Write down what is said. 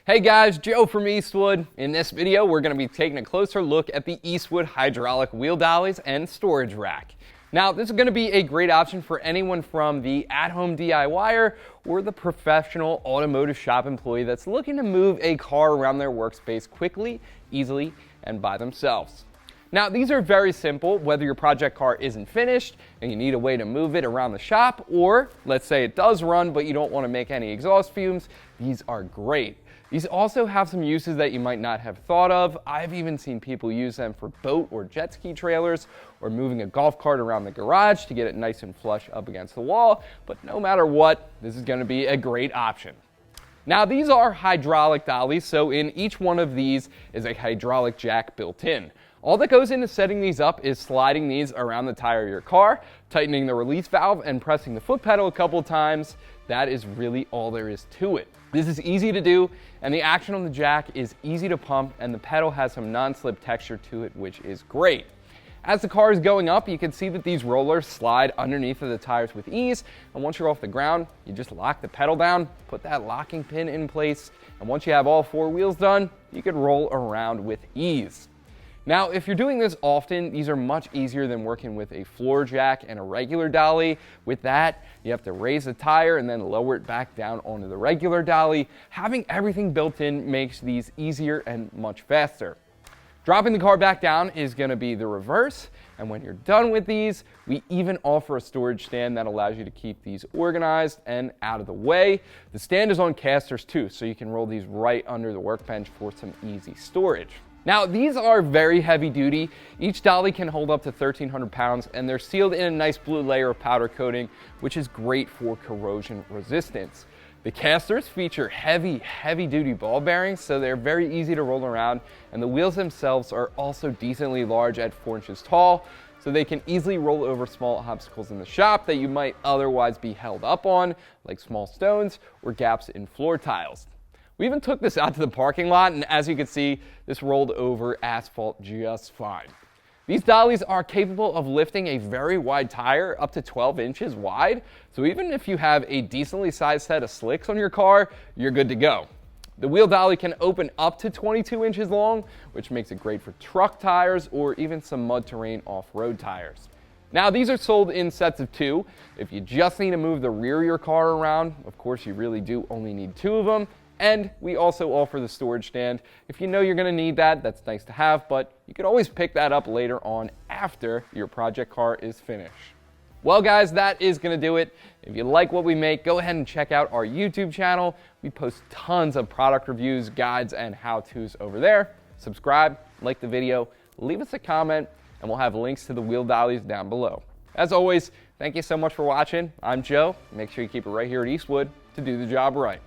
Hey guys, Joe from Eastwood. In this video, we're going to be taking a closer look at the Eastwood hydraulic wheel dollies and storage rack. Now, this is going to be a great option for anyone from the at-home DIYer or the professional automotive shop employee that's looking to move a car around their workspace quickly, easily, and by themselves. Now, these are very simple, whether your project car isn't finished and you need a way to move it around the shop, or let's say it does run but you don't want to make any exhaust fumes, these are great. These also have some uses that you might not have thought of. I've even seen people use them for boat or jet ski trailers or moving a golf cart around the garage to get it nice and flush up against the wall. But no matter what, this is going to be a great option. Now, these are hydraulic dollies, so in each one of these is a hydraulic jack built in. All that goes into setting these up is sliding these around the tire of your car, tightening the release valve, and pressing the foot pedal a couple times. That is really all there is to it. This is easy to do, and the action on the jack is easy to pump, and the pedal has some non-slip texture to it, which is great. As the car is going up, you can see that these rollers slide underneath of the tires with ease, and once you're off the ground, you just lock the pedal down, put that locking pin in place, and once you have all four wheels done, you can roll around with ease. Now, if you're doing this often, these are much easier than working with a floor jack and a regular dolly. With that, you have to raise the tire and then lower it back down onto the regular dolly. Having everything built in makes these easier and much faster. Dropping the car back down is going to be the reverse, and when you're done with these, we even offer a storage stand that allows you to keep these organized and out of the way. The stand is on casters too, so you can roll these right under the workbench for some easy storage. Now, these are very heavy duty. Each dolly can hold up to 1,300 pounds, and they're sealed in a nice blue layer of powder coating, which is great for corrosion resistance. The casters feature heavy duty ball bearings, so they're very easy to roll around, and the wheels themselves are also decently large at 4 inches tall, so they can easily roll over small obstacles in the shop that you might otherwise be held up on, like small stones or gaps in floor tiles. We even took this out to the parking lot, and as you can see, this rolled over asphalt just fine. These dollies are capable of lifting a very wide tire up to 12 inches wide, so even if you have a decently sized set of slicks on your car, you're good to go. The wheel dolly can open up to 22 inches long, which makes it great for truck tires or even some mud terrain off-road tires. Now, these are sold in sets of 2. If you just need to move the rear of your car around, of course you really do only need 2 of them. And we also offer the storage stand. If you know you're going to need that, that's nice to have, but you could always pick that up later on after your project car is finished. Well guys, that is going to do it. If you like what we make, go ahead and check out our YouTube channel. We post tons of product reviews, guides, and how-tos over there. Subscribe, like the video, leave us a comment, and we'll have links to the wheel dollies down below. As always, thank you so much for watching. I'm Joe. Make sure you keep it right here at Eastwood to do the job right.